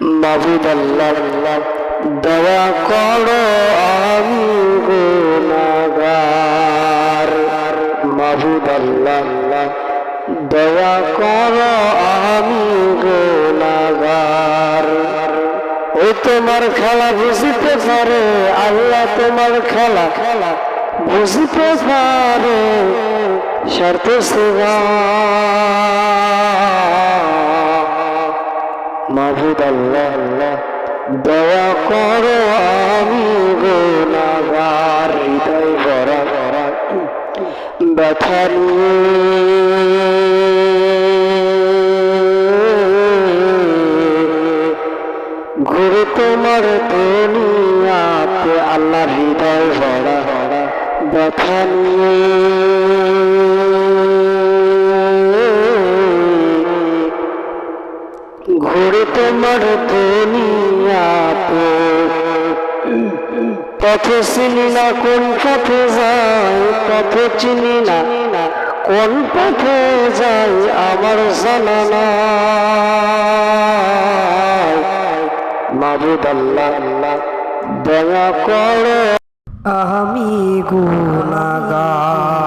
মাবুদ আল্লাহ দয়া করো আমি গুনাহগার। মাবুদ আল্লাহ দয়া করো আমি গুনাহগার। ও তোমার খেলা বুঝিতে পারে আল্লাহ, তোমার খেলা বুঝিতে পারে শর্ত সুগা। মাবুদ আল্লাহ দয়া করো আমি গুনাহগার। হৃদয় ভরা ব্যথা নিয়ে ঘুরে তোমার দুনিয়াতে আল্লাহ। হৃদয় ভরা ব্যথা নিয়ে ঘুরে তোমার দুনিয়াতে। পথ চিনি না কোন পথে যাই, পথ চিনি না কোন পথে যাই আমার জানা নাই। মাবুদ আল্লাহ দয়া করো আমি গুনাহগার।